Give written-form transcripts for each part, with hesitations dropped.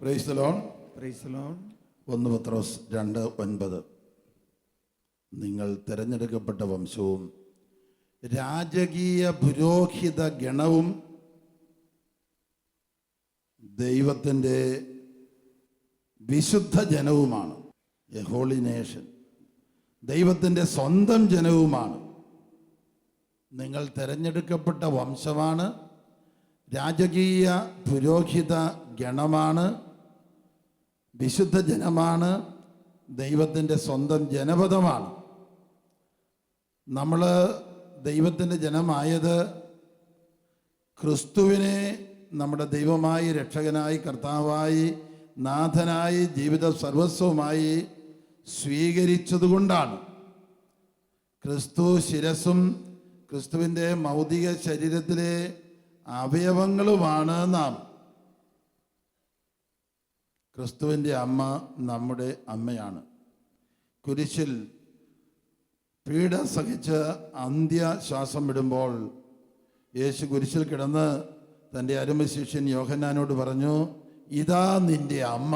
Price the Lord. 1 പത്രോസ് 2:9. നിങ്ങൾ തിരഞ്ഞെടുക്കപ്പെട്ട വംശവും രാജകീയ പുരോഹിത ഗണവും ദൈവത്തിൻ്റെ വിശുദ്ധ ജനവുമാണ്. എ ഹോളി നേഷൻ, ദൈവത്തിൻ്റെ സ്വന്തം ജനവുമാണ്. നിങ്ങൾ തിരഞ്ഞെടുക്കപ്പെട്ട വംശമാണ്, രാജകീയ പുരോഹിത ഗണമാണ്, വിശുദ്ധ ജനമാണ്, ദൈവത്തിൻ്റെ സ്വന്തം ജനപദമാണ്. നമ്മൾ ദൈവത്തിൻ്റെ ജനമായത് ക്രിസ്തുവിനെ നമ്മുടെ ദൈവമായി, രക്ഷകനായി, കർത്താവായി, നാഥനായി, ജീവിത സർവസ്വമായി സ്വീകരിച്ചതുകൊണ്ടാണ്. ക്രിസ്തു ശിരസും ക്രിസ്തുവിൻ്റെ ഭൗതിക ശരീരത്തിലെ അവയവങ്ങളുമാണ് നാം. ക്രിസ്തുവിൻ്റെ അമ്മ നമ്മുടെ അമ്മയാണ്. കുരിശിൽ പീഡ സഹിച്ച് അന്ത്യശ്വാസം വിടുമ്പോൾ യേശു കുരിശിൽ കിടന്ന് തൻ്റെ അരുമ ശിഷ്യൻ യോഹന്നാനോട് പറഞ്ഞു, ഇതാ നിൻ്റെ അമ്മ.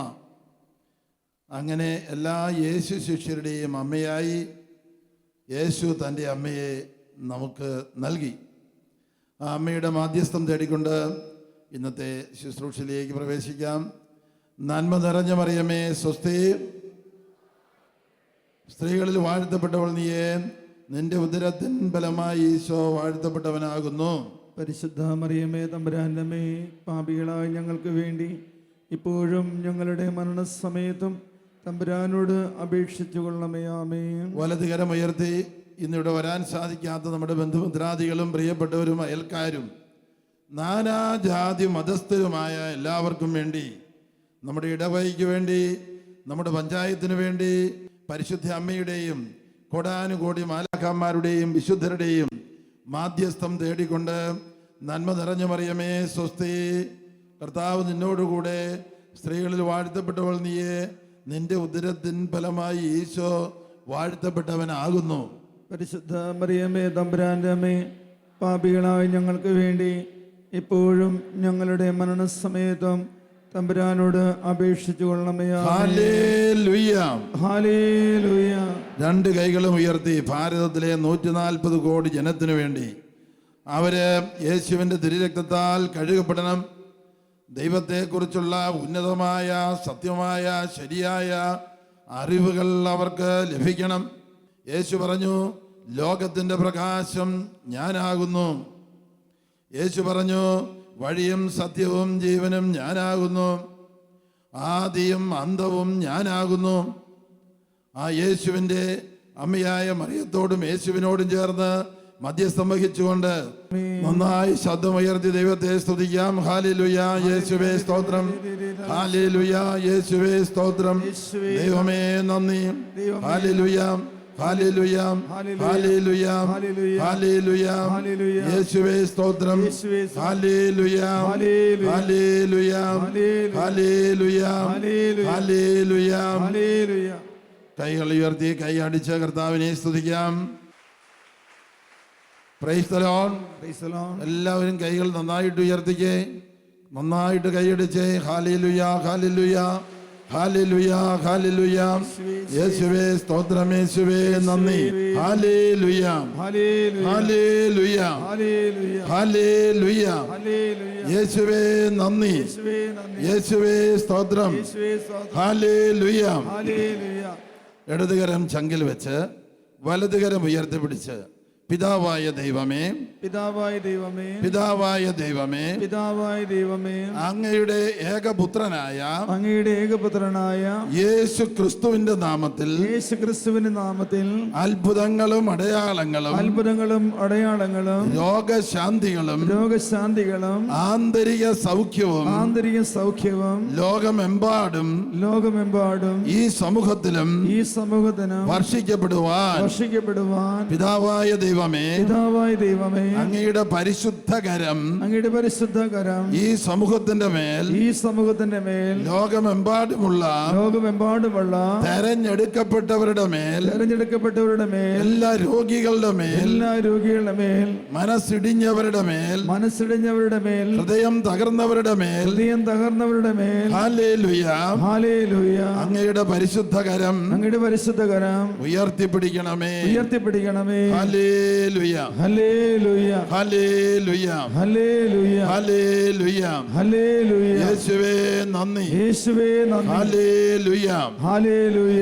അങ്ങനെ എല്ലാ യേശു ശിഷ്യരുടെയും അമ്മയായി യേശു തൻ്റെ അമ്മയെ നമുക്ക് നൽകി. ആ അമ്മയുടെ മാധ്യസ്ഥം തേടിക്കൊണ്ട് ഇന്നത്തെ ശുശ്രൂഷയിലേക്ക് പ്രവേശിക്കാം. നന്മ നിറഞ്ഞ മറിയമേ സ്വസ്തി, സ്ത്രീകളിൽ വാഴ്ത്തപ്പെട്ടവൾ നീയേ, നിന്റെ ഉദരത്തിൻ ഫലമായി ഈശോ വാഴ്ത്തപ്പെട്ടവനാകുന്നു. പരിശുദ്ധ മറിയമേ തമ്പുരാന്റെ അമ്മേ, പാപികളായ ഞങ്ങൾക്ക് വേണ്ടി ഇപ്പോഴും ഞങ്ങളുടെ മരണസമയത്തും തമ്പുരാനോട് അപേക്ഷിച്ചു കൊള്ളണമേ. ആമേൻ. വലതുകരം ഉയർത്തി. ഇന്നിവിടെ വരാൻ സാധിക്കാത്ത നമ്മുടെ ബന്ധുമിത്രാദികളും പ്രിയപ്പെട്ടവരും അയൽക്കാരും നാനാജാതി മതസ്ഥരുമായ എല്ലാവർക്കും വേണ്ടി, നമ്മുടെ ഇടവകയ്ക്ക് വേണ്ടി, നമ്മുടെ പഞ്ചായത്തിന് വേണ്ടി, പരിശുദ്ധ അമ്മയുടെയും കോടാനുകോടി മാലാഖമാരുടെയും വിശുദ്ധരുടെയും മാധ്യസ്ഥം തേടിക്കൊണ്ട് നന്മ നിറഞ്ഞ മറിയമേ സ്വസ്തി, കർത്താവ് നിന്നോടുകൂടെ, സ്ത്രീകളിൽ വാഴ്ത്തപ്പെട്ടവൾ നീയെ, നിന്റെ ഉദരത്തിൻ ഫലമായി ഈശോ വാഴ്ത്തപ്പെട്ടവനാകുന്നു. പരിശുദ്ധ മറിയമേ തമ്പുരാന്റെ അമ്മേ, പാപികളായ ഞങ്ങൾക്ക് വേണ്ടി ഇപ്പോഴും ഞങ്ങളുടെ മരണസമയത്തും തമ്പുരാനോട് അപേക്ഷിച്ചു കൊള്ളണമേ. Hallelujah, hallelujah. രണ്ട് കൈകളും ഉയർത്തി ഭാരതത്തിലെ 140 കോടി ജനത്തിനു വേണ്ടി അവര് യേശുവിൻ്റെ തിരുരക്തത്താൽ കഴുകപ്പെടണം. ദൈവത്തെക്കുറിച്ചുള്ള ഉന്നതമായ, സത്യമായ, ശരിയായ അറിവുകൾ അവർക്ക് ലഭിക്കണം. യേശു പറഞ്ഞു, ലോകത്തിൻ്റെ പ്രകാശം ഞാനാകുന്നു. യേശു പറഞ്ഞു, വഴിയും സത്യവും ജീവനും ഞാനാകുന്നു, ആദിയും അന്തവും ഞാനാകുന്നു. ആ യേശുവിൻ്റെ അമ്മയായ മറിയത്തോടും യേശുവിനോടും ചേർന്ന് മധ്യസ്ഥം വഹിച്ചുകൊണ്ട് നന്നായി ശബ്ദമുയർത്തി ദൈവത്തെ സ്തുതിക്കാം. ഹല്ലേലൂയ, യേശുവേ സ്തോത്രം, ഹല്ലേലൂയ, യേശുവേ സ്തോത്രം, ദൈവമേ നന്ദി, ഹല്ലേലൂയ, ഹല്ലേലൂയ, ഹല്ലേലൂയ, ഹല്ലേലൂയ, യേശുവേ സ്തോത്രം, ഹല്ലേലൂയ, ഹല്ലേലൂയ, ഹല്ലേലൂയ, ഹല്ലേലൂയ. കൈകൾ ഉയർത്തി കൈ അടിച്ച് കർത്താവിനെ സ്തുതിക്കാം. Price the Lord. എല്ലാവരും കൈകൾ നന്നായിട്ട് ഉയർത്തിക്കേ, നന്നായിട്ട് കൈയടിച്ചേ. ഹല്ലേലൂയ, ഹല്ലേലൂയ, ഹല്ലേലൂയ, ഹല്ലേലൂയ, യേശുവേ സ്തോത്രം, യേശുവേ നന്ദി, ഹല്ലേലൂയ, ഹല്ലേലൂയ, ഹല്ലേലൂയ, യേശുവേ നന്ദി, യേശുവേ സ്തോത്രം, ഹല്ലേലൂയ. ഇടതുകരം ചങ്കിൽ വെച്ച് വലതുകരം ഉയർത്തിപ്പിടിച്ച് പിതാവായ ദൈവമേ, പിതാവായ ദൈവമേ, പിതാവായ ദൈവമേ, പിതാവായ ദൈവമേ, അങ്ങയുടെ ഏകപുത്രനായ, അങ്ങയുടെ ഏകപുത്രനായ യേശു ക്രിസ്തുവിന്റെ നാമത്തിൽ, യേശു ക്രിസ്തുവിന്റെ നാമത്തിൽ അത്ഭുതങ്ങളും അടയാളങ്ങളും, അത്ഭുതങ്ങളും അടയാളങ്ങളും, രോഗശാന്തികളും, രോഗശാന്തികളും, ആന്തരിക സൗഖ്യവും, ആന്തരിക സൗഖ്യവും ലോകമെമ്പാടും ഈ സമൂഹത്തിലും വർഷിക്കപ്പെടുവാൻ പിതാവായ ദൈവമേ, ദൈവമേ അങ്ങയുടെ പരിശുദ്ധ കരം അങ്ങയുടെ പരിശുദ്ധ കരം ഈ സമൂഹത്തിന്റെ മേൽ ലോകമെമ്പാടുമുള്ള തെരഞ്ഞെടുക്കപ്പെട്ടവരുടെ മേൽ എല്ലാ രോഗികളുടെ മേൽ മനസ്സിടിഞ്ഞവരുടെ മേൽ ഹൃദയം തകർന്നവരുടെ മേൽ ഹല്ലേലൂയ അങ്ങയുടെ പരിശുദ്ധ കരം ഉയർത്തിപ്പിടിക്കണമേ ഹല്ലേലൂയ ഹല്ലേലൂയ ഹല്ലേലൂയ ഹല്ലേലൂയ ഹല്ലേലൂയ യേശുവേ നന്ദി ഹല്ലേലൂയ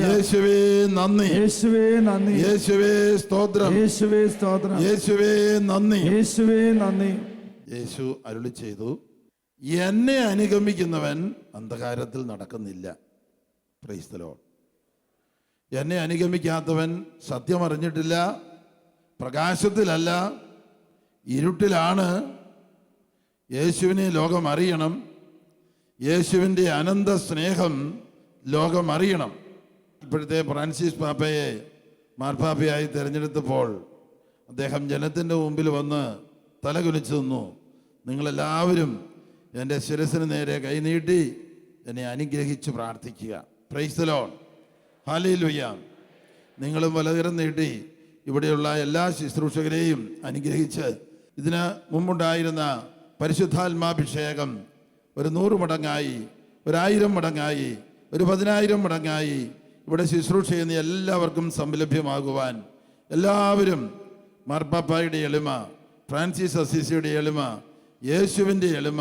യേശുവേ നന്ദി യേശുവേ സ്തോത്രം യേശുവേ നന്ദി യേശു അരുളി ചെയ്തു, എന്നെ അനുഗമിക്കുന്നവൻ അന്ധകാരത്തിൽ നടക്കുന്നില്ല. Price the Lord. എന്നെ അനുഗമിക്കാത്തവൻ സത്യം അറിഞ്ഞിട്ടില്ല, പ്രകാശത്തിലല്ല, ഇരുട്ടിലാണ്. യേശുവിനെ ലോകം അറിയണം. യേശുവിൻ്റെ അനന്ത സ്നേഹം ലോകം അറിയണം. ഇപ്പോഴത്തെ ഫ്രാൻസിസ് പാപ്പയെ മാർപ്പാപ്പയായി തിരഞ്ഞെടുത്തപ്പോൾ അദ്ദേഹം ജനത്തിൻ്റെ മുമ്പിൽ വന്ന് തലകുനിച്ചു നിന്നു. നിങ്ങളെല്ലാവരും എൻ്റെ ശിരസിന് നേരെ കൈനീട്ടി എന്നെ അനുഗ്രഹിച്ച് പ്രാർത്ഥിക്കുക. Price the lord. ഹല്ലേലൂയ. നിങ്ങളും വലകരം നീട്ടി ഇവിടെയുള്ള എല്ലാ ശുശ്രൂഷകരെയും അനുഗ്രഹിച്ച് ഇതിന് മുമ്പുണ്ടായിരുന്ന പരിശുദ്ധാത്മാഭിഷേകം 100 മടങ്ങായി, 1000 മടങ്ങായി, 10,000 മടങ്ങായി ഇവിടെ ശുശ്രൂഷ ചെയ്യുന്ന എല്ലാവർക്കും സംലഭ്യമാകുവാൻ എല്ലാവരും മാർപ്പാപ്പായുടെ എളിമ, ഫ്രാൻസിസ് അസീസിയുടെ എളിമ, യേശുവിൻ്റെ എളിമ,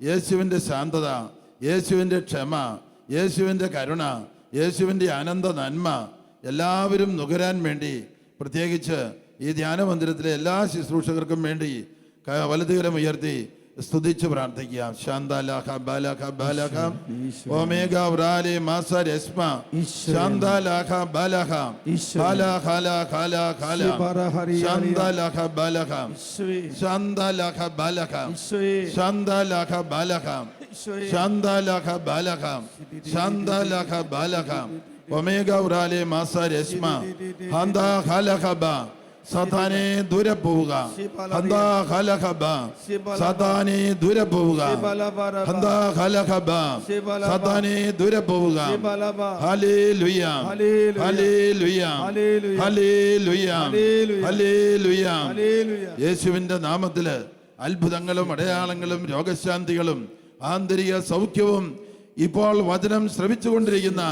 യേശുവിൻ്റെ ശാന്തത, യേശുവിൻ്റെ ക്ഷമ, യേശുവിൻ്റെ കരുണ, യേശുവിൻ്റെ അനന്ത നന്മ എല്ലാവരും നുകരാൻ വേണ്ടി പ്രത്യേകിച്ച് ഈ ധ്യാനമന്ദിരത്തിലെ എല്ലാ ശുശ്രൂഷകർക്കും വേണ്ടി വലതുകരം ഉയർത്തി സ്തുതിച്ച് പ്രാർത്ഥിക്കാം. ശാന്താലാഖ ബാലാഖ ബാലാഖ ഓമേഗ വ്രാലേ മാസ രസ്മ ശാന്താലാഖ ബാലാഖ ബാലാഖാല ഖാല ഖാല ശാന്താലാഖ ബാലാഖ ശാന്താലാഖ ബാലാഖ ശാന്താലാഖ ബാലാഖ ശാന്താലാഖ ബാലാഖ ശാന്താലാഖ ബാലാഖ ഒമേഗ വ്രാലേ മാസ രസ്മ ഹാന്താ ഖാല ഖബ സാത്താനെ ദൂരെ പോവുക. ഹന്താ ഖലഖബ സാത്താനെ ദൂരെ പോവുക. ഹന്താ ഖലഖബ സാത്താനെ ദൂരെ പോവുക. ഹല്ലേലൂയ ഹല്ലേലൂയ ഹല്ലേലൂയ ഹല്ലേലൂയ. യേശുവിന്റെ നാമത്തില് അത്ഭുതങ്ങളും അടയാളങ്ങളും രോഗശാന്തികളും ആന്തരിക സൗഖ്യവും ഇപ്പോൾ വചനം ശ്രവിച്ചുകൊണ്ടിരിക്കുന്ന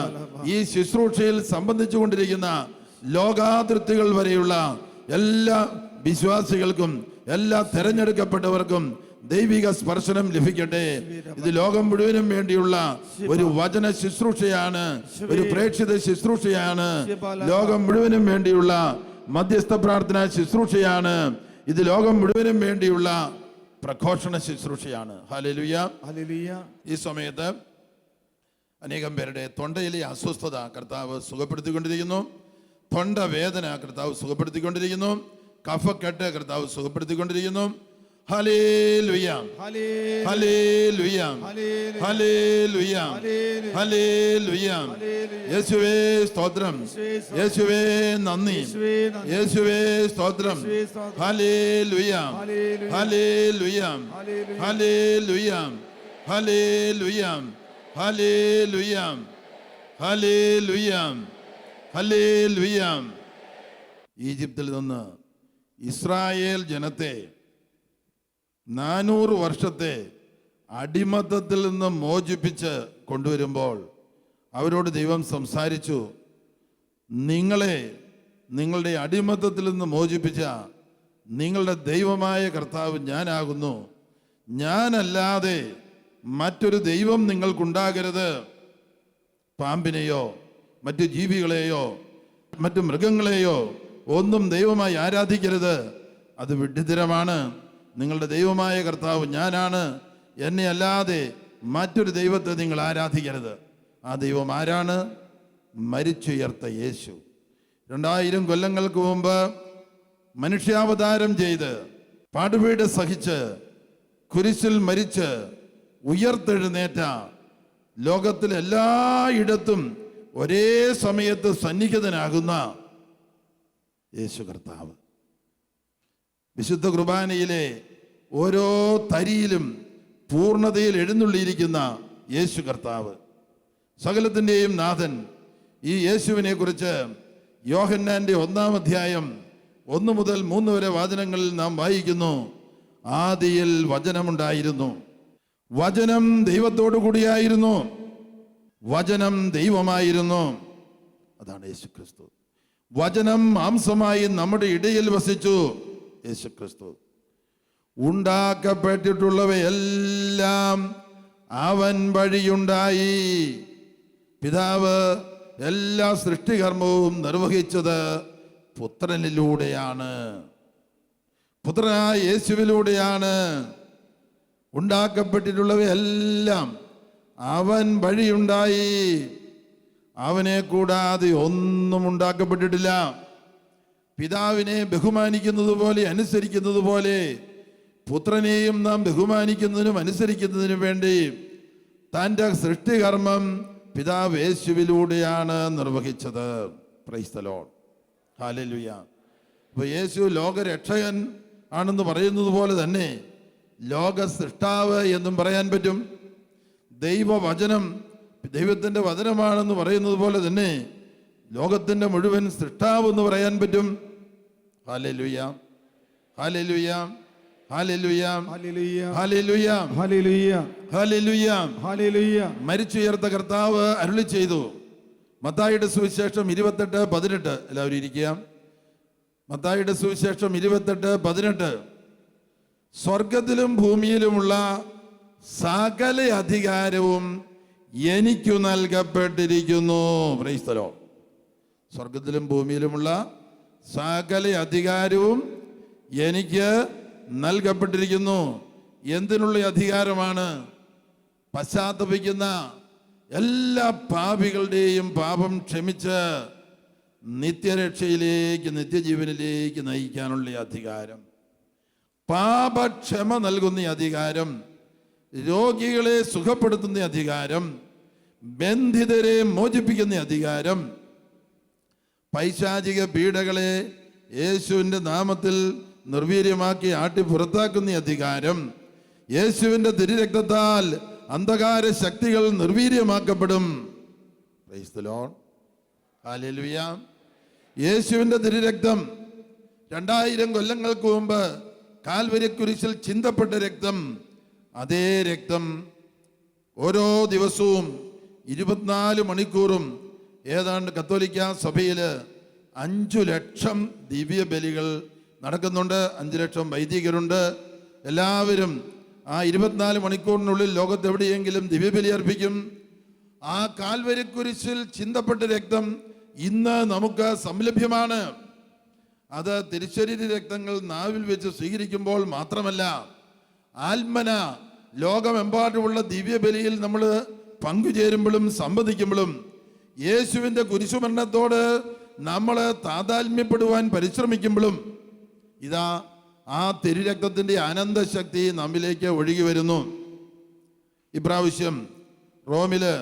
ഈ ശുശ്രൂഷയിൽ സംബന്ധിച്ചുകൊണ്ടിരിക്കുന്ന ലോകാതിർത്തികൾ വരെയുള്ള എല്ലാ വിശ്വാസികൾക്കും എല്ലാ തെരഞ്ഞെടുക്കപ്പെട്ടവർക്കും ദൈവിക സ്പർശനം ലഭിക്കട്ടെ. ഇത് ലോകം മുഴുവനും വേണ്ടിയുള്ള ഒരു വചന ശുശ്രൂഷയാണ്, ഒരു പ്രേക്ഷിത ശുശ്രൂഷയാണ്. ലോകം മുഴുവനും വേണ്ടിയുള്ള മധ്യസ്ഥ പ്രാർത്ഥന ശുശ്രൂഷയാണ്. ഇത് ലോകം മുഴുവനും വേണ്ടിയുള്ള പ്രഘോഷണ ശുശ്രൂഷയാണ്. ഹല്ലേലൂയ ഹല്ലേലൂയ. ഈ സമയത്ത് അനേകം പേരുടെ തൊണ്ടയിലെ അസ്വസ്ഥത കർത്താവ് സുഖപ്പെടുത്തിക്കൊണ്ടിരിക്കുന്നു. തൊണ്ട വേദന കർത്താവ് സുഖപ്പെടുത്തിക്കൊണ്ടിരിക്കുന്നു. കഫക്കെട്ട് കർത്താവ് സുഖപ്പെടുത്തിക്കൊണ്ടിരിക്കുന്നു. ഹല്ലേലൂയ ഹല്ലേലൂയ ഹല്ലേലൂയ ഹല്ലേലൂയ. യേശുവേ സ്തോത്രം, യേശുവേ നന്ദി, യേശുവേ സ്തോത്രം. ഹല്ലേലൂയ ഹല്ലേലൂയ ഹല്ലേലൂയ ഹല്ലേലൂയ ഹല്ലേലൂയ ഹല്ലേലൂയ ഹല്ലേലൂയ. ഈജിപ്തിൽ നിന്ന് ഇസ്രായേൽ ജനത്തെ 400 വർഷത്തെ അടിമത്തത്തിൽ നിന്ന് മോചിപ്പിച്ച് കൊണ്ടുവരുമ്പോൾ അവരോട് ദൈവം സംസാരിച്ചു, നിങ്ങളെ നിങ്ങളുടെ അടിമത്തത്തിൽ നിന്ന് മോചിപ്പിച്ച നിങ്ങളുടെ ദൈവമായ കർത്താവ് ഞാനാകുന്നു. ഞാനല്ലാതെ മറ്റൊരു ദൈവം നിങ്ങൾക്കുണ്ടാകരുത്. പാമ്പിനെയോ മറ്റു ജീവികളെയോ മറ്റു മൃഗങ്ങളെയോ ഒന്നും ദൈവമായി ആരാധിക്കരുത്. അത് വിഡ്ഢിത്തരമാണ്. നിങ്ങളുടെ ദൈവമായ കർത്താവ് ഞാനാണ്. എന്നെ അല്ലാതെ മറ്റൊരു ദൈവത്തെ നിങ്ങൾ ആരാധിക്കരുത്. ആ ദൈവം ആരാണ്? മരിച്ചുയർത്ത യേശു. 2000 കൊല്ലങ്ങൾക്ക് മുമ്പ് മനുഷ്യാവതാരം ചെയ്ത് പാടുപീട് സഹിച്ച് കുരിശിൽ മരിച്ച് ഉയർത്തെഴുന്നേറ്റ ലോകത്തിൽ എല്ലായിടത്തും ഒരേ സമയത്ത് സന്നിഹിതനാകുന്ന യേശു കർത്താവ്. വിശുദ്ധ കുർബാനയിലെ ഓരോ തരിയിലും പൂർണ്ണതയിൽ എഴുന്നള്ളിയിരിക്കുന്ന യേശു കർത്താവ്, സകലത്തിൻ്റെയും നാഥൻ. ഈ യേശുവിനെ കുറിച്ച് യോഹന്നാന്റെ 1-ാം അധ്യായം 1 മുതൽ 3 വരെ വാചനങ്ങളിൽ നാം വായിക്കുന്നു. ആദിയിൽ വചനമുണ്ടായിരുന്നു, വചനം ദൈവത്തോടു കൂടിയായിരുന്നു, വചനം ദൈവമായിരുന്നു. അതാണ് യേശുക്രിസ്തു. വചനം മാംസമായി നമ്മുടെ ഇടയിൽ വസിച്ചു. യേശുക്രിസ്തു. ഉണ്ടാക്കപ്പെട്ടിട്ടുള്ളവയെല്ലാം അവൻ വഴിയുണ്ടായി. പിതാവ് എല്ലാ സൃഷ്ടികർമ്മവും നിർവഹിച്ചത് പുത്രനിലൂടെയാണ്, പുത്രനായ യേശുവിലൂടെയാണ്. ഉണ്ടാക്കപ്പെട്ടിട്ടുള്ളവയെല്ലാം അവൻ വഴിയുണ്ടായി. അവനെ കൂടാതെ ഒന്നും ഉണ്ടാക്കപ്പെട്ടിട്ടില്ല. പിതാവിനെ ബഹുമാനിക്കുന്നത് പോലെ അനുസരിക്കുന്നത് പോലെ പുത്രനെയും നാം ബഹുമാനിക്കുന്നതിനും അനുസരിക്കുന്നതിനും വേണ്ടി തൻ്റെ സൃഷ്ടികർമ്മം പിതാവ് യേശുവിലൂടെയാണ് നിർവഹിച്ചത്. Price the lord. ഹല്ലേലൂയ. അപ്പോൾ യേശു ലോകരക്ഷകൻ ആണെന്ന് പറയുന്നത് പോലെ തന്നെ ലോക സൃഷ്ടാവ് എന്നും പറയാൻ പറ്റും. ദൈവവചനം ദൈവത്തിൻ്റെ വചനമാണെന്ന് പറയുന്നത് പോലെ തന്നെ ലോകത്തിൻ്റെ മുഴുവൻ സൃഷ്ടാവ് എന്ന് പറയാൻ പറ്റും. ഹല്ലേലൂയ, ഹല്ലേലൂയ, ഹല്ലേലൂയ, ഹല്ലേലൂയ, ഹല്ലേലൂയ, ഹല്ലേലൂയ, ഹല്ലേലൂയ. മരിച്ചുയർത്ത കർത്താവ് അരുളി ചെയ്തു. മത്തായിയുടെ സുവിശേഷം 28:18. എല്ലാവരും ഇരിക്കുക. മത്തായിയുടെ സുവിശേഷം 28:18. സ്വർഗത്തിലും ഭൂമിയിലുമുള്ള സകല അധികാരവും എനിക്കു നൽകപ്പെട്ടിരിക്കുന്നു. Price the Lord. സ്വർഗത്തിലും ഭൂമിയിലുമുള്ള സകല അധികാരവും എനിക്ക് നൽകപ്പെട്ടിരിക്കുന്നു. എന്തിനുള്ള അധികാരമാണ്? പശ്ചാത്തപിക്കുന്ന എല്ലാ പാപികളുടെയും പാപം ക്ഷമിച്ച് നിത്യരക്ഷയിലേക്ക്, നിത്യജീവനിലേക്ക് നയിക്കാനുള്ള അധികാരം, പാപക്ഷമ നൽകുന്ന അധികാരം, രോഗികളെ സുഖപ്പെടുത്തുന്ന അധികാരം, ബന്ധിതരെ മോചിപ്പിക്കുന്ന അധികാരം, പൈശാചിക പീഡകളെ യേശുവിൻ്റെ നാമത്തിൽ നിർവീര്യമാക്കി ആട്ടി പുറത്താക്കുന്ന അധികാരം, യേശുവിൻ്റെ തിരുരക്തത്താൽ അന്ധകാര ശക്തികൾ നിർവീര്യമാക്കപ്പെടും. Praise the lord. ഹല്ലേലൂയ. യേശുവിൻ്റെ തിരുരക്തം 2000 കൊല്ലങ്ങൾക്ക് മുമ്പ് കാൽവരിക്കുരിശിൽ ചിന്തപ്പെട്ട രക്തം, അതേ രക്തം ഓരോ ദിവസവും 24 മണിക്കൂറും ഏതാണ്ട് കത്തോലിക്ക സഭയിൽ 5 ലക്ഷം ദിവ്യ ബലികൾ നടക്കുന്നുണ്ട്. 5 ലക്ഷം വൈദികരുണ്ട്. എല്ലാവരും ആ 24 മണിക്കൂറിനുള്ളിൽ ലോകത്തെവിടെയെങ്കിലും ദിവ്യബലി അർപ്പിക്കും. ആ കാൽവരിക്കുരിശിൽ ചിന്തപ്പെട്ട രക്തം ഇന്ന് നമുക്ക് സംലഭ്യമാണ്. അത് തിരുശരീര രക്തങ്ങൾ നാവിൽ വെച്ച് സ്വീകരിക്കുമ്പോൾ മാത്രമല്ല, ആത്മന ലോകമെമ്പാടുമുള്ള ദിവ്യബലിയിൽ നമ്മൾ പങ്കുചേരുമ്പോഴും സംബന്ധിക്കുമ്പോഴും യേശുവിൻ്റെ കുരിശുമരണത്തോട് നമ്മൾ താതാത്മ്യപ്പെടുവാൻ പരിശ്രമിക്കുമ്പോഴും ഇതാ ആ തിരുരക്തത്തിൻ്റെ അനന്തശക്തി നമ്മിലേക്ക് ഒഴുകി വരുന്നു. ഇപ്രാവശ്യം റോമില്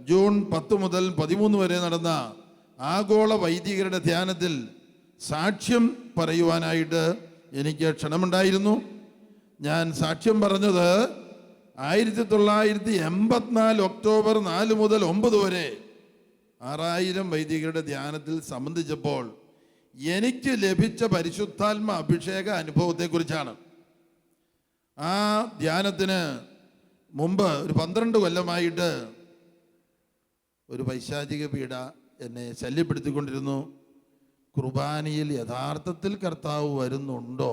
ജൂൺ 10 മുതൽ 13 വരെ നടന്ന ആഗോള വൈദികരുടെ ധ്യാനത്തിൽ സാക്ഷ്യം പറയുവാനായിട്ട് എനിക്ക് ക്ഷണമുണ്ടായിരുന്നു. ഞാൻ സാക്ഷ്യം പറഞ്ഞത് 1984 ഒക്ടോബർ 4 മുതൽ 9 വരെ 6000 വൈദികരുടെ ധ്യാനത്തിൽ സംബന്ധിച്ചപ്പോൾ എനിക്ക് ലഭിച്ച പരിശുദ്ധാത്മ അഭിഷേക അനുഭവത്തെക്കുറിച്ചാണ്. ആ ധ്യാനത്തിന് മുമ്പ് ഒരു 12 കൊല്ലമായിട്ട് ഒരു പൈശാചിക പീഡ എന്നെ ശല്യപ്പെടുത്തിക്കൊണ്ടിരുന്നു. കുർബാനയിൽ യഥാർത്ഥത്തിൽ കർത്താവ് വരുന്നുണ്ടോ,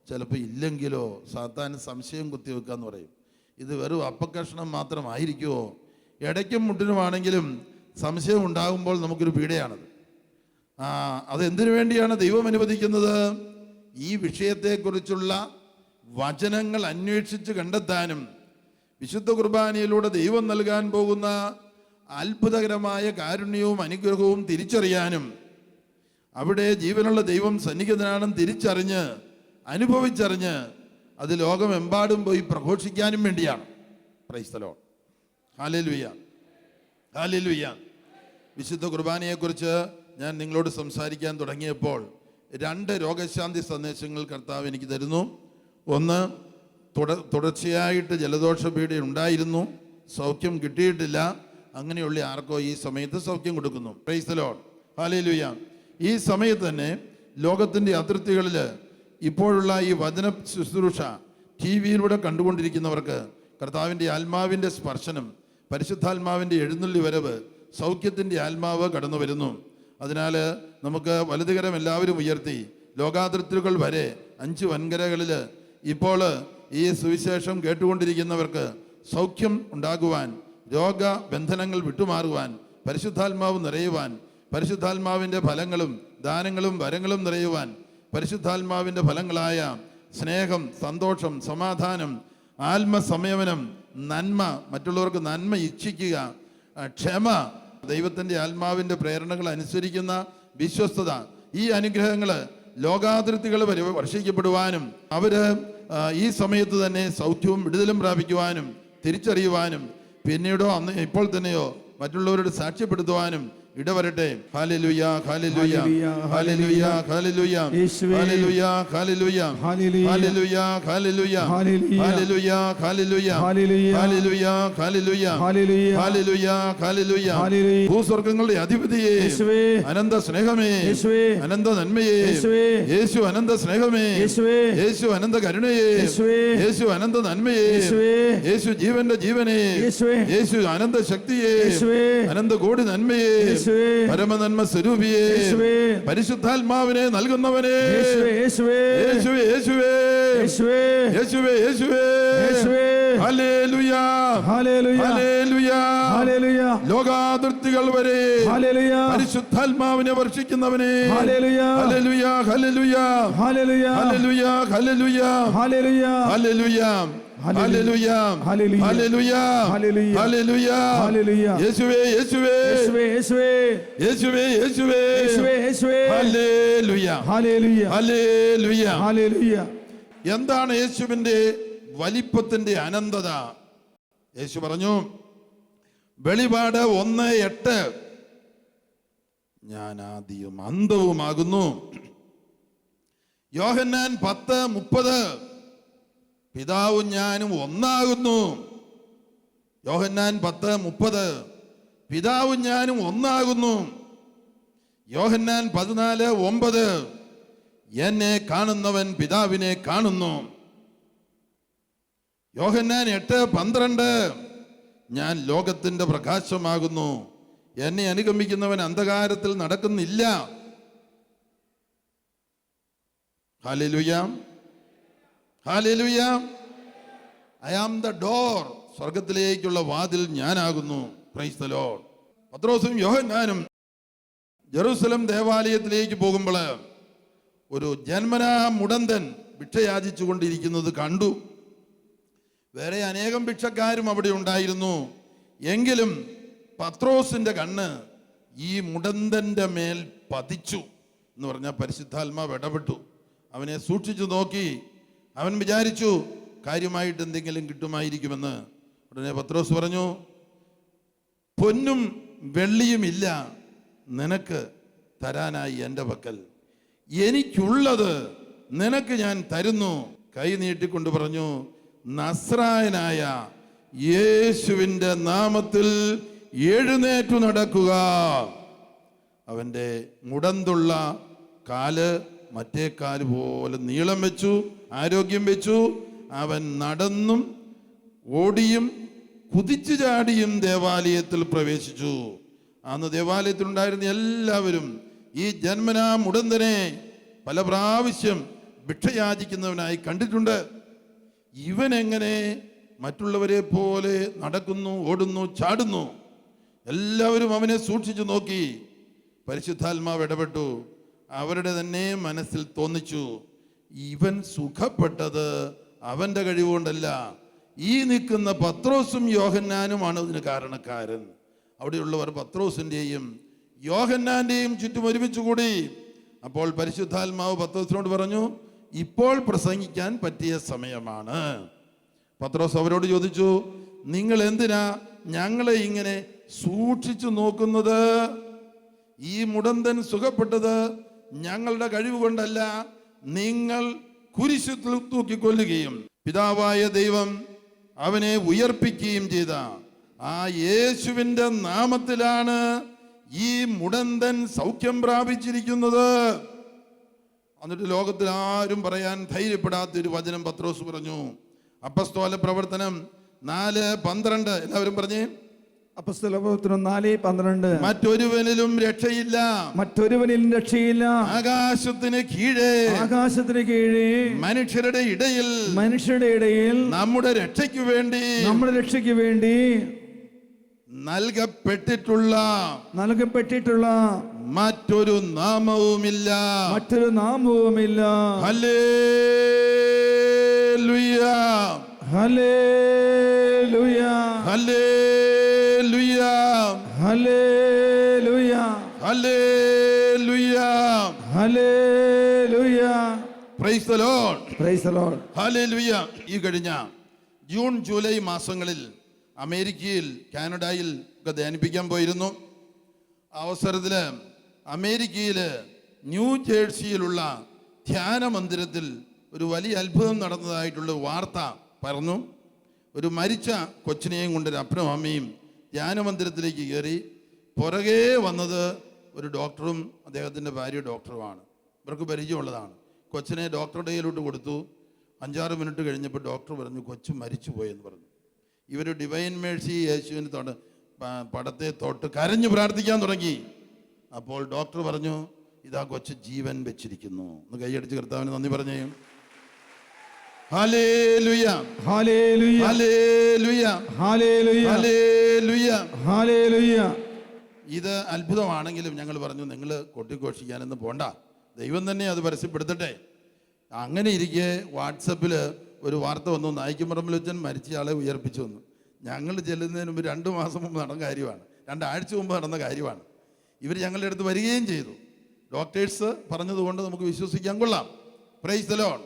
ചിലപ്പോൾ ഇല്ലെങ്കിലോ സാത്താൻ സംശയം കുത്തിവെക്കാന്ന് പറയും. ഇത് വെറും അപ്പക്കഷ്ണം മാത്രമായിരിക്കുമോ? ഇടയ്ക്കും മുട്ടിനുമാണെങ്കിലും സംശയം ഉണ്ടാകുമ്പോൾ നമുക്കൊരു പീഡയാണത്. അതെന്തിനു വേണ്ടിയാണ് ദൈവം അനുവദിക്കുന്നത്? ഈ വിഷയത്തെക്കുറിച്ചുള്ള വചനങ്ങൾ അന്വേഷിച്ച് കണ്ടെത്താനും വിശുദ്ധ കുർബാനയിലൂടെ ദൈവം നൽകാൻ പോകുന്ന അത്ഭുതകരമായ കാരുണ്യവും അനുഗ്രഹവും തിരിച്ചറിയാനും അവിടെ ജീവനുള്ള ദൈവം സന്നിഹിതനാണെന്ന് തിരിച്ചറിഞ്ഞ് അനുഭവിച്ചറിഞ്ഞ് അത് ലോകമെമ്പാടും പോയി പ്രഘോഷിക്കാനും വേണ്ടിയാണ്. Price the lord. Hallelujah, hallelujah. വിശുദ്ധ കുർബാനയെക്കുറിച്ച് ഞാൻ നിങ്ങളോട് സംസാരിക്കാൻ തുടങ്ങിയപ്പോൾ 2 രോഗശാന്തി സന്ദേശങ്ങൾ കർത്താവ് എനിക്ക് തരുന്നു. ഒന്ന്, തുടർച്ചയായിട്ട് ജലദോഷപീഠ ഉണ്ടായിരുന്നു, സൗഖ്യം കിട്ടിയിട്ടില്ല. അങ്ങനെയുള്ള ആർക്കോ ഈ സമയത്ത് സൗഖ്യം കൊടുക്കുന്നു. പ്രൈസ് ദി ലോർഡ്, ഹല്ലേലൂയ. ഈ സമയത്ത് തന്നെ ലോകത്തിൻ്റെ അതിർത്തികളിൽ ഇപ്പോഴുള്ള ഈ വചന ശുശ്രൂഷ TV-യിലൂടെ കണ്ടുകൊണ്ടിരിക്കുന്നവർക്ക് കർത്താവിൻ്റെ ആത്മാവിൻ്റെ സ്പർശനം, പരിശുദ്ധാത്മാവിൻ്റെ എഴുന്നള്ളി വരവ്, സൗഖ്യത്തിൻ്റെ ആത്മാവ് കടന്നു വരുന്നു. അതിനാൽ നമുക്ക് വലതുകരം എല്ലാവരും ഉയർത്തി ലോകാതിർത്തികൾ വരെ 5 വൻകരകളിൽ ഇപ്പോൾ ഈ സുവിശേഷം കേട്ടുകൊണ്ടിരിക്കുന്നവർക്ക് സൗഖ്യം ഉണ്ടാകുവാൻ, രോഗബന്ധനങ്ങൾ വിട്ടുമാറുവാൻ, പരിശുദ്ധാത്മാവ് നിറയുവാൻ, പരിശുദ്ധാത്മാവിൻ്റെ ഫലങ്ങളും ദാനങ്ങളും വരങ്ങളും നിറയുവാൻ, പരിശുദ്ധാത്മാവിൻ്റെ ഫലങ്ങളായ സ്നേഹം, സന്തോഷം, സമാധാനം, ആത്മസംയമനം, നന്മ, മറ്റുള്ളവർക്ക് നന്മ ഇച്ഛിക്കുക, ക്ഷമ, ദൈവത്തിൻ്റെ ആത്മാവിൻ്റെ പ്രേരണകൾ അനുസരിക്കുന്ന വിശ്വസ്തത, ഈ അനുഗ്രഹങ്ങൾ ലോകാതിർത്തികൾ വരെ വർഷിക്കപ്പെടുവാനും അവർ ഈ സമയത്ത് തന്നെ സൗഖ്യവും വിടുതലും പ്രാപിക്കുവാനും തിരിച്ചറിയുവാനും പിന്നീടോ ഇപ്പോൾ തന്നെയോ മറ്റുള്ളവരോട് സാക്ഷ്യപ്പെടുത്തുവാനും ഇടവരട്ടെ. ഹല്ലേലൂയ, ഹല്ലേലൂയ, ഹല്ലേലൂയ, ഹല്ലേലൂയ, ഹല്ലേലൂയ, ഹല്ലേലൂയ, ഹല്ലേലൂയ, ഹല്ലേലൂയ, ഹല്ലേലൂയ, ഹല്ലേലൂയ, ഹല്ലേലൂയ, ഹല്ലേലൂയ, ഹല്ലേലൂയ, ഹല്ലേലൂയ. ഭൂസ്വർഗ്ഗങ്ങളുടെ അധിപതിയേ, അനന്ത സ്നേഹമേ, അനന്ത നന്മയേ, യേശു അനന്ത സ്നേഹമേ, യേശു അനന്ത കരുണയേ, യേശു അനന്ത നന്മയേ, യേശു ജീവന്റെ ജീവനേ, യേശു അനന്ത ശക്തിയേ, അനന്ത കോടി നന്മയേ, പരമനന്മ സ്വരൂപിയേ, പരിശുദ്ധാത്മാവിനെ നൽകുന്നവനെ, യേശുവേ, യേശുവേ, യേശുവേ, യേശുവേ, യേശുവേ, ഹല്ലേലൂയ, ഹല്ലേലൂയ, ഹല്ലേലൂയ, ഹല്ലേലൂയ. ലോകാതിർത്തികൾ വരെ പരിശുദ്ധാത്മാവിനെ വർഷിക്കുന്നവനെ, ഹല്ലേലൂയ, ഹല്ലേലൂയ, ഹല്ലേലൂയ, ഹല്ലേലൂയ, ഹല്ലേലൂയ, ഹല്ലേലൂയ, ഹല്ലേലൂയ, ഹല്ലേലൂയ, ഹല്ലേലൂയ, ഹല്ലേലൂയ, ഹല്ലേലൂയ, ഹല്ലേലൂയ. യേശുവേ, യേശുവേ, യേശുവേ, യേശുവേ, യേശുവേ, യേശുവേ, ഹല്ലേലൂയ, ഹല്ലേലൂയ, ഹല്ലേലൂയ, ഹല്ലേലൂയ. എന്താണ് യേശുവിന്റെ വലിപ്പത്തിന്റെ അനന്തത? യേശു പറഞ്ഞു, വെളിപാട് 1:8, ഞാൻ ആദിയും അന്തവുമാകുന്നു. യോഹന്നാൻ 10:30, പിതാവും ഞാനും ഒന്നാകുന്നു. യോഹന്നാൻ 10:30, പിതാവും ഞാനും ഒന്നാകുന്നു. യോഹന്നാൻ 14:9, എന്നെ കാണുന്നവൻ പിതാവിനെ കാണുന്നു. യോഹന്നാൻ 8:12, ഞാൻ ലോകത്തിന്റെ പ്രകാശമാകുന്നു, എന്നെ അനുഗമിക്കുന്നവൻ അന്ധകാരത്തിൽ നടക്കുന്നില്ല. Hallelujah, hallelujah. I am the door, സ്വർഗത്തിലേക്കുള്ള വാതിൽ ഞാനാകുന്നു. Praise the lord. പത്രോസും യോഹന്നാനും ജെറുസലം ദേവാലയത്തിലേക്ക് പോകുമ്പോൾ ഒരു ജന്മനാ മുടന്തൻ ഭിക്ഷയാചിച്ചു കൊണ്ടിരിക്കുന്നത് കണ്ടു. വേറെ അനേകം ഭിക്ഷക്കാരും അവിടെ ഉണ്ടായിരുന്നു. എങ്കിലും പത്രോസിന്റെ കണ്ണ് ഈ മുടന്തന്റെ മേൽ പതിച്ചു എന്ന് പറഞ്ഞാൽ പരിശുദ്ധാത്മാവ് ഇടപെട്ടു. അവനെ സൂക്ഷിച്ചു നോക്കി. അവൻ വിചാരിച്ചു കാര്യമായിട്ട് എന്തെങ്കിലും കിട്ടുമായിരിക്കുമെന്ന്. ഉടനെ പത്രോസ് പറഞ്ഞു, പൊന്നും വെള്ളിയുമില്ല നിനക്ക് തരാനായി എൻ്റെ പക്കൽ, എനിക്കുള്ളത് നിനക്ക് ഞാൻ തരുന്നു. കൈ നീട്ടിക്കൊണ്ട് പറഞ്ഞു, നസ്രായനായ യേശുവിൻ്റെ നാമത്തിൽ എഴുന്നേറ്റു നടക്കുക. അവൻ്റെ മുടന്തുള്ള കാല് മറ്റേ കാല് പോലെ നീളം വെച്ചു, ആരോഗ്യം വെച്ചു. അവൻ നടന്നും ഓടിയും കുതിച്ചു ചാടിയും ദേവാലയത്തിൽ പ്രവേശിച്ചു. അന്ന് ദേവാലയത്തിലുണ്ടായിരുന്ന എല്ലാവരും ഈ ജന്മനാ മുടന്തനെ പല പ്രാവശ്യം ഭിക്ഷയാചിക്കുന്നവനായി കണ്ടിട്ടുണ്ട്. ഇവൻ എങ്ങനെ മറ്റുള്ളവരെ പോലെ നടക്കുന്നു, ഓടുന്നു, ചാടുന്നു? എല്ലാവരും അവനെ സൂക്ഷിച്ചു നോക്കി. പരിശുദ്ധാത്മാവ് ഇടപെട്ടു. അവരുടെ തന്നെ മനസ്സിൽ തോന്നിച്ചു, ഇവൻ സുഖപ്പെട്ടത് അവൻ്റെ കഴിവുകൊണ്ടല്ല, ഈ നിൽക്കുന്ന പത്രോസും യോഹന്നാനുമാണ് ഇതിന് കാരണക്കാരൻ. അവിടെയുള്ളവർ പത്രോസിൻ്റെയും യോഹന്നാൻ്റെയും ചുറ്റും ഒരുമിച്ച് കൂടി. അപ്പോൾ പരിശുദ്ധാത്മാവ് പത്രോസിനോട് പറഞ്ഞു, ഇപ്പോൾ പ്രസംഗിക്കാൻ പറ്റിയ സമയമാണ്. പത്രോസ് അവരോട് ചോദിച്ചു, നിങ്ങൾ എന്തിനാ ഞങ്ങളെ ഇങ്ങനെ സൂക്ഷിച്ചു നോക്കുന്നത്? ഈ മുടന്തൻ സുഖപ്പെട്ടത് ഞങ്ങളുടെ കഴിവ് കൊണ്ടല്ല, നിങ്ങൾ കുരിശിൽ തൂക്കിക്കൊല്ലുകയും പിതാവായ ദൈവം അവനെ ഉയർപ്പിക്കുകയും ചെയ്ത ആ യേശുവിൻ്റെ നാമത്തിലാണ് ഈ മുടന്തൻ സൗഖ്യം പ്രാപിച്ചിരിക്കുന്നത്. എന്നിട്ട് ലോകത്തിൽ ആരും പറയാൻ ധൈര്യപ്പെടാത്തൊരു വചനം പത്രോസ് പറഞ്ഞു. അപ്പസ്തോല പ്രവർത്തനം 4:12. എല്ലാവരും പറഞ്ഞേ. അപ്പസ്തോല പ്രവർത്തനം 4:12. മറ്റൊരുവനിലും രക്ഷയില്ല, മറ്റൊരുവനിലും രക്ഷയില്ല, ആകാശത്തിന് കീഴേ മനുഷ്യരുടെ ഇടയിൽ നമ്മുടെ രക്ഷയ്ക്ക് വേണ്ടി നൽകപ്പെട്ടിട്ടുള്ള മറ്റൊരു നാമവുമില്ല. ഹല്ലേലൂയ, ഹല്ലേലൂയ, ഹല്ലേലൂയ, ഹല്ലേലൂയ, ഹല്ലേലൂയ, ഹല്ലേലൂയ. Praise the lord, praise the lord, ഹല്ലേലൂയ. ഈ കഴിഞ്ഞ ജൂൺ ജൂലൈ മാസങ്ങളിൽ അമേരിക്കയിൽ, കാനഡയിൽ ഒക്കെ ധ്യാനിപ്പിക്കാൻ പോയിരുന്നു. അവസരത്തിൽ അമേരിക്കയിൽ ന്യൂ ജേഴ്സിയിലുള്ള ധ്യാന മന്ദിരത്തിൽ ഒരു വലിയ അത്ഭുതം നടന്നതായിട്ടുള്ള വാർത്ത പറഞ്ഞു. ഒരു മരിച്ച കൊച്ചിനെയും കൊണ്ടൊരു അപ്പനും അമ്മയും ധ്യാന മന്ദിരത്തിലേക്ക് കയറി. പുറകെ വന്നത് ഒരു ഡോക്ടറും അദ്ദേഹത്തിൻ്റെ ഭാര്യ ഡോക്ടറുമാണ്. ഇവർക്ക് പരിചയമുള്ളതാണ്. കൊച്ചിനെ ഡോക്ടറുടെ കയ്യിലോട്ട് കൊടുത്തു. 5-6 മിനിറ്റ് കഴിഞ്ഞപ്പോൾ ഡോക്ടർ പറഞ്ഞു കൊച്ചു മരിച്ചു പോയെന്ന് പറഞ്ഞു. ഇവർ ഡിവൈൻ മേഴ്സി യേശുവിന് പടത്തെ തൊട്ട് കരഞ്ഞു പ്രാർത്ഥിക്കാൻ തുടങ്ങി. അപ്പോൾ ഡോക്ടർ പറഞ്ഞു ഇതാ കൊച്ചു ജീവൻ വെച്ചിരിക്കുന്നു. ഒന്ന് കൈയടിച്ച് കർത്താവിന് നന്ദി പറഞ്ഞേ. ഹല്ലേലൂയ, ഹല്ലേലൂയ, ഹല്ലേലൂയ, ഹല്ലേലൂയ, ഹല്ലേലൂയ, ഹല്ലേലൂയ. ഇത് അത്ഭുതമാണെങ്കിലും ഞങ്ങൾ പറഞ്ഞു നിങ്ങൾ കൊട്ടിഘോഷിക്കാനൊന്നും പോണ്ട, ദൈവം തന്നെ അത് പരസ്യപ്പെടുത്തട്ടെ. അങ്ങനെ ഇരിക്കെ വാട്സപ്പിൽ ഒരു വാർത്ത വന്നു, നായിക്കുമ്പറമ്പിലച്ചൻ മരിച്ചയാളെ ഉയർപ്പിച്ചു വന്നു. ഞങ്ങൾ ചെല്ലുന്നതിന് മുമ്പ് 2 മാസം മുമ്പ് നടന്ന കാര്യമാണ്, 2 ആഴ്ച മുമ്പ് നടന്ന കാര്യമാണ്. ഇവർ ഞങ്ങളുടെ അടുത്ത് വരികയും ചെയ്തു. ഡോക്ടേഴ്സ് പറഞ്ഞതുകൊണ്ട് നമുക്ക് വിശ്വസിക്കാൻ കൊള്ളാം. Price the Lord.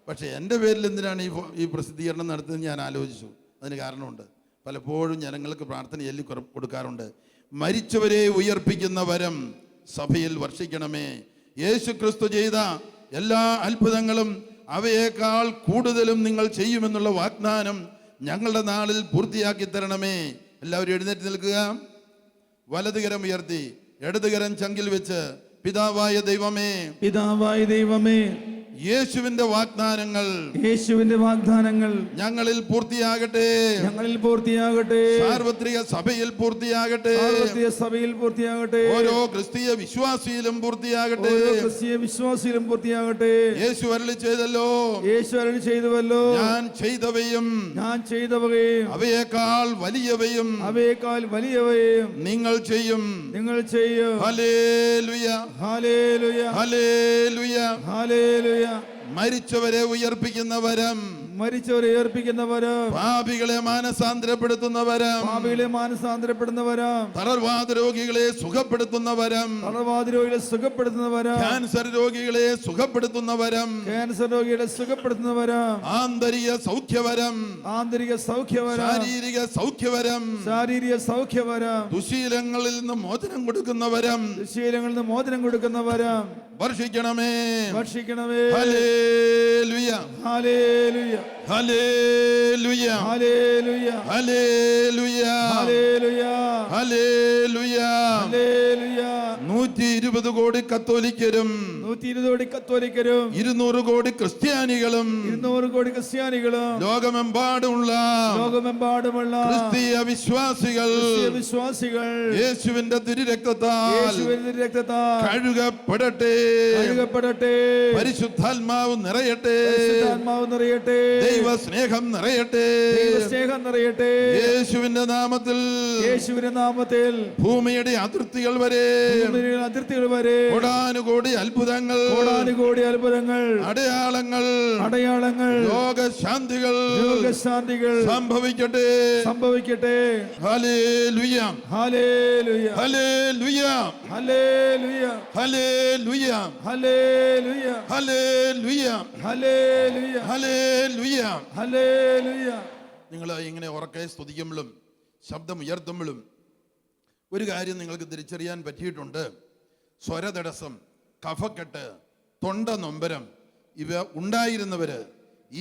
പക്ഷേ എൻ്റെ പേരിൽ എന്തിനാണ് ഈ പ്രസിദ്ധീകരണം നടത്തുന്നത് ഞാൻ ആലോചിച്ചു. അതിന് കാരണമുണ്ട്. പലപ്പോഴും ജനങ്ങൾക്ക് പ്രാർത്ഥന ചൊല്ലി കൊടുക്കാറുണ്ട്. മരിച്ചവരെ ഉയർപ്പിക്കുന്ന വരം സഭയിൽ വർഷിക്കണമേ. യേശു ക്രിസ്തു ചെയ്ത എല്ലാ അത്ഭുതങ്ങളും അവയേക്കാൾ കൂടുതലും നിങ്ങൾ ചെയ്യുമെന്നുള്ള വാഗ്ദാനം ഞങ്ങളുടെ നാളിൽ പൂർത്തിയാക്കി തരണമേ. എല്ലാവരും എഴുന്നേറ്റ് നിൽക്കുക. വലതുകരം ഉയർത്തി ഇടതുകരം ചങ്കിൽ വെച്ച് പിതാവായ ദൈവമേ, പിതാവായ ദൈവമേ, യേശുവിന്റെ വാഗ്ദാനങ്ങൾ ഞങ്ങളിൽ പൂർത്തിയാകട്ടെ, സാർവത്രിക സഭയിൽ പൂർത്തിയാകട്ടെ, ഓരോ ക്രിസ്തീയ വിശ്വാസിയിലും പൂർത്തിയാകട്ടെ. യേശു അരുളി ചെയ്തുവല്ലോ, ഞാൻ ചെയ്തവയും അവയേക്കാൾ വലിയവയും നിങ്ങൾ ചെയ്യും. ഹല്ലേലൂയ, ഹല്ലേലൂയ, ഹല്ലേലൂയ. മരിച്ചവരെ ഉയർപ്പിക്കുന്ന വരം, പാപികളെ മാനസാന്തരപ്പെടുത്തുന്ന വരം, തളർവാദ രോഗികളെ സുഖപ്പെടുത്തുന്ന വരം, ക്യാൻസർ രോഗികളെ സുഖപ്പെടുത്തുന്ന വരം, ആന്തരിക സൗഖ്യവരം, ശാരീരിക സൗഖ്യവരം, ദുശീലങ്ങളിൽ നിന്ന് മോചനം കൊടുക്കുന്ന വരം വർഷിക്കണമേ. ഹല്ലേലൂയ, ഹല്ലേലൂയ, ഹല്ലേലൂയ, ഹല്ലേലൂയ, ഹല്ലേലൂയ, ഹല്ലേലൂയ, ഹല്ലേലൂയ. 120 കോടി കത്തോലിക്കരും 200 കോടി ക്രിസ്ത്യാനികളും ലോകമെമ്പാടുമുള്ള ക്രിസ്തീയ വിശ്വാസികൾ യേശുവിന്റെ തിരുരക്തത്താൽ കഴുകപ്പെടട്ടെ, പരിശുദ്ധാത്മാവ് നിറയട്ടെ, ദൈവ സ്നേഹം നിറയട്ടെ. യേശുവിന്റെ നാമത്തിൽ ഭൂമിയുടെ അതിർത്തികൾ വരെ കോടാനുകോടി അത്ഭുതങ്ങൾ, അടയാളങ്ങൾ, രോഗശാന്തികൾ സംഭവിക്കട്ടെ. ഹല്ലേലൂയ, ഹല്ലേലൂയ, ഹല്ലേലൂയ, ഹല്ലേലൂയ, ഹല്ലേലൂയ, ഹല്ലേലൂയ, ഹല്ലേലൂയ, ഹല്ലേലൂയ, ഹല്ലേലൂയ. ഹല്ലേലൂയ. നിങ്ങൾ ഇങ്ങനെ ഉറക്കെ സ്തുതിക്കുമ്പോഴും ശബ്ദം ഉയർത്തുമ്പോഴും ഒരു കാര്യം നിങ്ങൾക്ക് തിരിച്ചറിയാൻ പറ്റിയിട്ടുണ്ട്. സ്വരതടസ്സം, കഫക്കെട്ട്, തൊണ്ട നൊമ്പരം ഇവ ഉണ്ടായിരുന്നവര്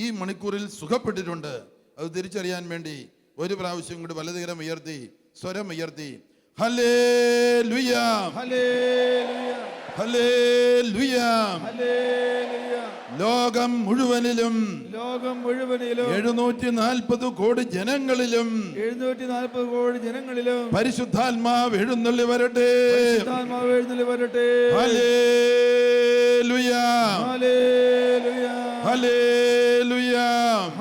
ഈ മണിക്കൂറിൽ സുഖപ്പെട്ടിട്ടുണ്ട്. അത് തിരിച്ചറിയാൻ വേണ്ടി ഒരു പ്രാവശ്യം കൂടി വലതുകരം ഉയർത്തി സ്വരം ഉയർത്തി ഹല്ലേലൂയ, ഹല്ലേലൂയ, ഹല്ലേലൂയ. ഹല്ലേലൂയ. ലോകം മുഴുവനിലും 740 കോടി ജനങ്ങളിലും 740 കോടി ജനങ്ങളിലും പരിശുദ്ധാത്മാവ് എഴുന്നള്ളി വരട്ടെ. പരിശുദ്ധാത്മാവ് എഴുന്നള്ളി വരട്ടെ. ഹല്ലേലൂയ, ഹല്ലേലൂയ, ഹല്ലേലൂയ.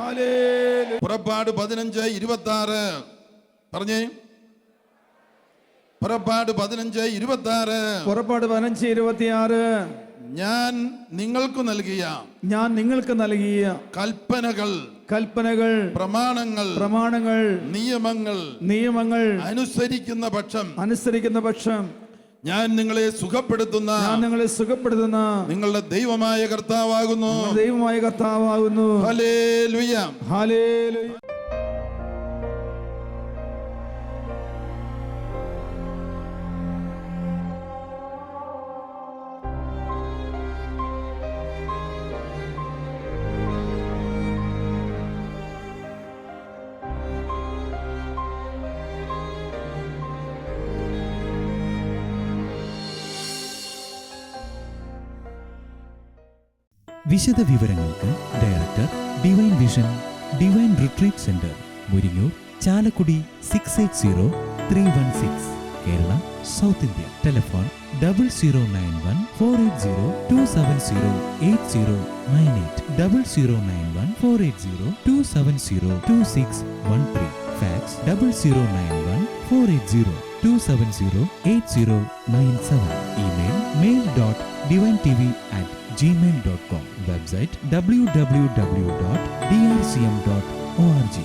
ഹല്ലേലൂയ. പുറപ്പാട് 15:26 പറഞ്ഞേ. പുറപ്പാട് 15:26. പുറപ്പാട് 15:26. ഞാൻ നിങ്ങൾക്ക് നൽകിയ കൽപ്പനകൾ പ്രമാണങ്ങൾ നിയമങ്ങൾ അനുസരിക്കുന്ന പക്ഷം ഞാൻ നിങ്ങളെ സുഖപ്പെടുത്തുന്ന നിങ്ങളുടെ ദൈവമായ കർത്താവാകുന്നു. Hallelujah, hallelujah. വിശദ വിവരങ്ങൾക്ക് director divine vision divine retreat centre, Muringoor, Chalakudy 680316, Kerala, south India. Telephone 0091 480 270 8098, 0091 480 270 2613. Fax 0091 480 270 8097. Email mail.divintv@gmail.com. Website www.drcm.org.